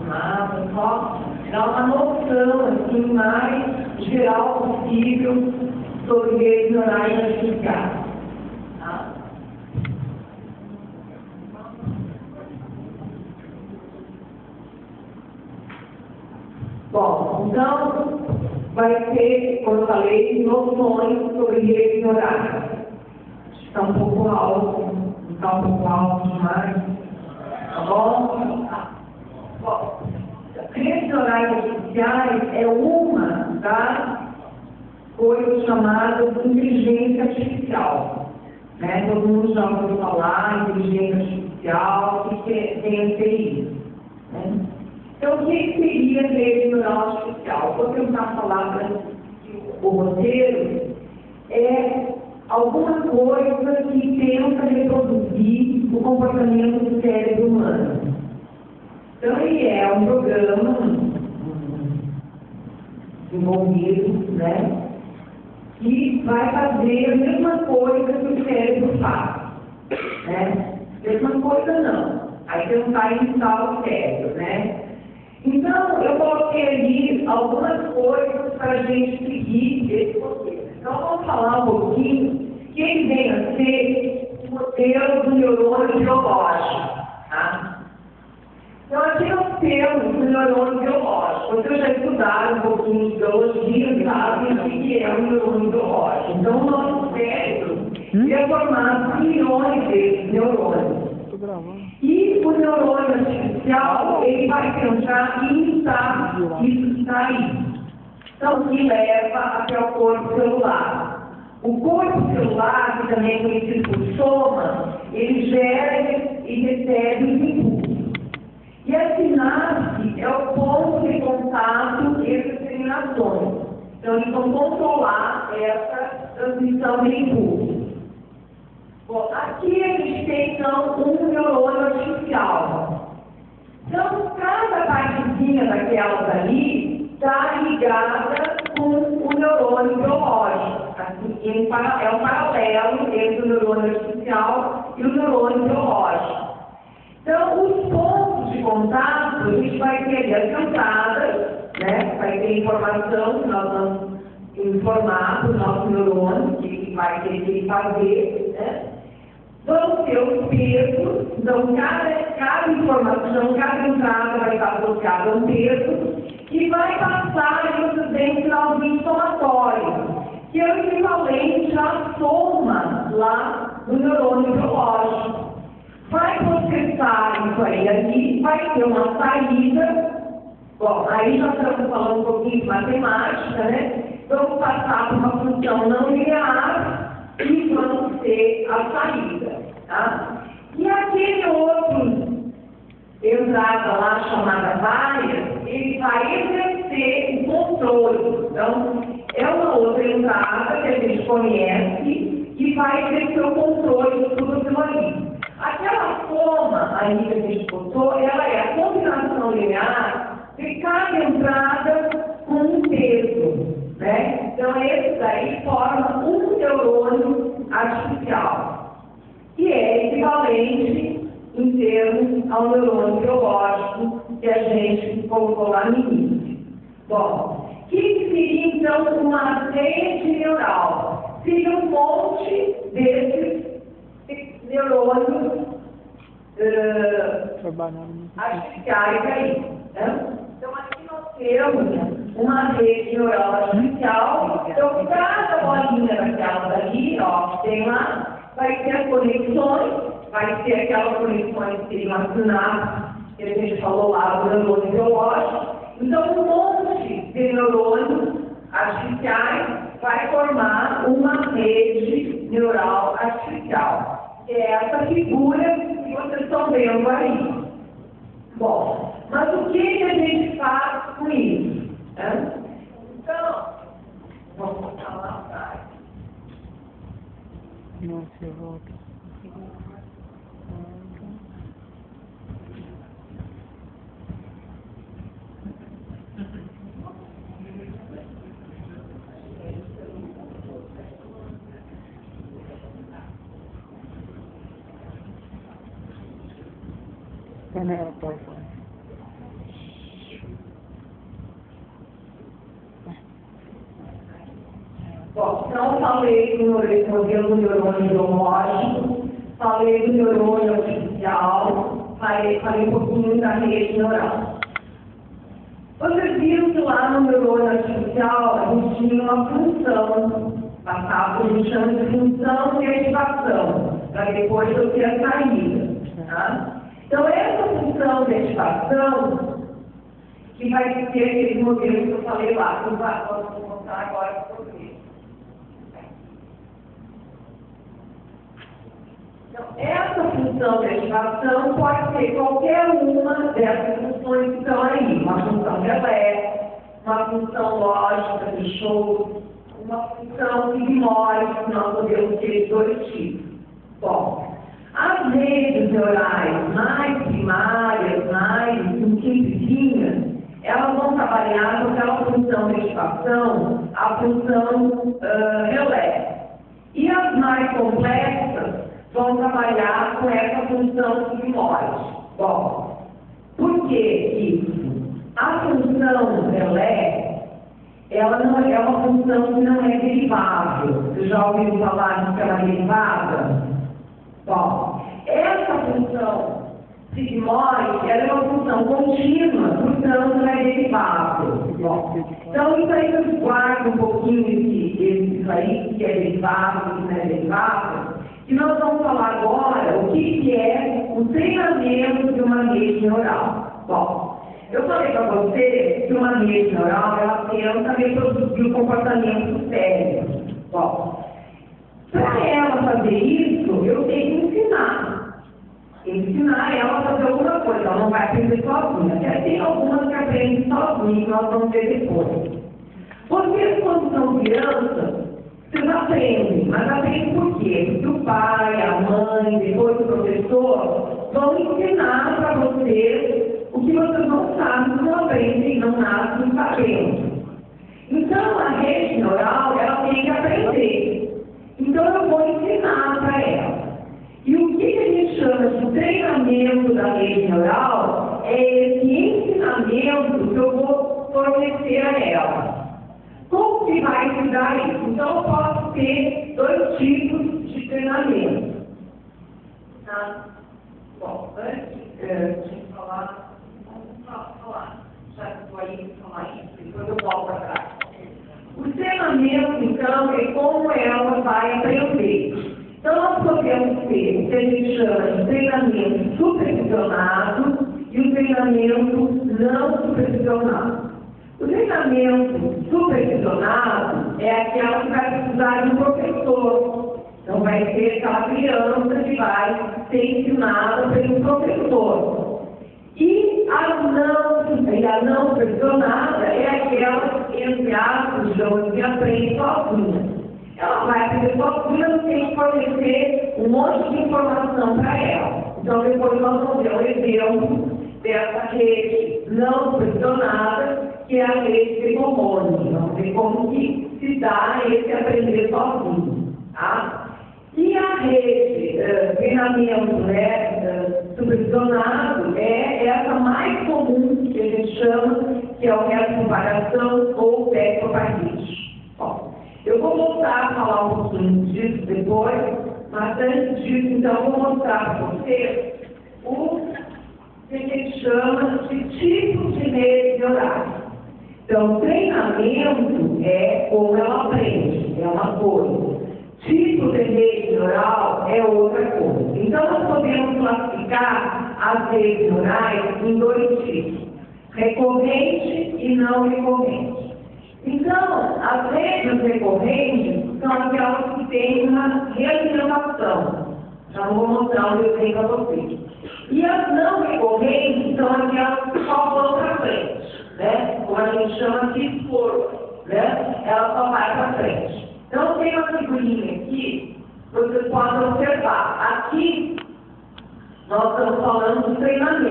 nada, só dar uma noção assim, mais geral possível sobre redes neurais artificiais. Tá? Bom, então, vai ter, como eu falei, noções sobre redes neurais. Está um pouco alto, está um pouco alto demais. Tá bom? Bom, redes neurais artificiais é uma das coisas chamadas de inteligência artificial. Né? Todo mundo já ouviu falar em inteligência artificial, o que tem a ser isso. Né? Então, o que seria rede neural artificial? Vou tentar falar para o roteiro. É alguma coisa que tenta reproduzir o comportamento do cérebro humano. Então, ele é um programa desenvolvido, né, que vai fazer a mesma coisa que o cérebro faz. Né? Mesma coisa não. Aí tentar imitar o cérebro, né? Então, eu coloquei ali algumas coisas para a gente seguir esse modelo. Então, vamos falar um pouquinho que ele vem a ser o modelo do neurônio biológico. Tá? Então, aqui nós temos o neurônio biológico. Vocês já estudaram um pouquinho de biologia, sabem o que é o neurônio biológico. Então, o nosso cérebro é formado por milhões de neurônios. E o neurônio artificial, ele vai tentar imitar isso que está aí. Então, que leva até o corpo celular. O corpo celular, que também é conhecido por soma, ele gera e recebe os impulsos. E a sinapse é o ponto de contato entre as terminações. Então, eles vão controlar essa transmissão de impulsos. Bom, aqui a gente tem, então, um neurônio artificial. Então, cada partezinha daquelas ali está ligada com o neurônio biológico. Assim, é um paralelo entre o neurônio artificial e o neurônio biológico. Então, os pontos de contato, a gente vai ter as entradas, né? Vai ter informação que nós vamos informar para o nosso neurônio, que vai ter que fazer, né? Vão ter os pesos, então cada informação, cada entrada vai estar associada a um peso, e vai passar isso dentro do inflamatório, que é o equivalente à soma lá do neurônio biológico. Vai processar isso aí ali, vai ter uma saída. Bom, aí já estamos falando um pouquinho de matemática, né? Vamos passar por uma função não linear e vamos ter a saída. Tá? E aquele outro entrada lá chamada várias, ele vai exercer o controle. Então, é uma outra entrada que a gente conhece e vai exercer o controle de tudo aquilo ali. Aquela soma aí que a gente botou, ela é a combinação linear de cada entrada com um peso. Né? Então, esse daí forma um neurônio artificial, que é equivalente em termos ao neurônio biológico que a gente colocou lá no início. Bom, o que seria então uma rede neural? Seria um monte desses neurônios artificiais aí. Né? Então, aqui nós temos uma rede neural artificial. Então, cada bolinha daquela dali, ó, que tem lá, vai ter as conexões, vai ter aquelas conexões que seriam as sinapses, que a gente falou lá do neurônio biológico. Então, um monte de neurônios artificiais vai formar uma rede neural artificial. Que é essa figura que vocês estão vendo aí. Bom, mas o que a gente faz com isso? Né? Então, vamos voltar lá atrás. Não, você volta. Panela, pai. Bom, então falei do modelo do neurônio biológico, falei do neurônio artificial, falei um pouquinho da rede neural. Vocês viram que lá no neurônio artificial a gente tinha uma função, passava por a gente chama de função de ativação, para depois eu ter a saída. Tá? Então essa função de ativação, que vai ter aquele modelo que eu falei lá, que eu vou mostrar agora para vocês. Então, essa função de ativação pode ser qualquer uma dessas funções que estão aí. Uma função relé, uma função lógica de show, uma função sigmóide, que nós podemos ter dois tipos. Bom, as redes neurais mais primárias, mais simplesinhas, elas vão trabalhar com aquela função de ativação, a função relé. E as mais complexas vão trabalhar com essa função sigmoide. Bom, por que isso? A função relé, ela não é uma função que não é derivável. Vocês já ouviram falar que ela é derivada? Bom, essa função sigmoide, ela é uma função contínua, portanto ela é derivável. Bom, então isso aí eu guardo um pouquinho isso aí, que é derivável, que não é derivável. E nós vamos falar agora o que é o treinamento de uma rede neural. Bom, eu falei para você que uma rede neural, ela tenta reproduzir o comportamento do cérebro. Bom, para ela fazer isso, eu tenho que ensinar ela a fazer alguma coisa. Ela não vai aprender sozinha. Até tem algumas que aprendem sozinhas, que nós vamos ver depois. Vocês, quando são crianças, vocês aprendem, mas aprendem por quê? Porque o pai, a mãe, depois o professor vão ensinar para vocês o que vocês não sabem, não aprendem, não nascem sabendo. Então, a rede neural, ela tem que aprender. Então, eu vou ensinar para ela. E o que a gente chama de treinamento da rede neural é esse ensinamento que eu vou fornecer a ela. Como que vai se dar isso? Então, eu posso ter dois tipos de treinamento. Tá? Bom, antes de falar, vamos falar. Já que estou aí para falar isso, depois eu volto para trás. O treinamento, então, é como ela vai aprender. Então, nós podemos ter o que a gente chama de treinamento supervisionado e o treinamento não supervisionado. O treinamento supervisionado é aquela que vai precisar de um professor. Então, vai ser aquela criança que vai ser ensinada pelo professor. E a não supervisionada é aquela, entre aspas, que aprende sozinha. Ela vai aprender sozinha, não tem que fornecer um monte de informação para ela. Então, depois nós vamos ver um exemplo dessa rede não supervisionada, que é a rede de hormônios. Vamos ver como que se dá esse aprender sozinho. Tá? E a rede treinamento supervisionado é essa mais comum que a gente chama, que é o método de comparação ou tecnopartite. Bom, eu vou voltar a falar um pouquinho disso depois, mas antes disso, então, eu vou mostrar para vocês o que a gente chama de tipos de redes neurais. Então, treinamento é como ela aprende, é uma coisa. Tipo de rede neural é outra coisa. Então, nós podemos classificar as redes neurais em dois tipos: recorrente e não recorrente. Então, as redes recorrentes são aquelas que têm uma realimentação. Já vou mostrar um exemplo para vocês. E as não recorrentes são aquelas que só vão para frente, né? Como a gente chama de esforço, né? Ela só vai para frente. Então, tem uma figurinha aqui, vocês podem observar. Aqui, nós estamos falando de treinamento.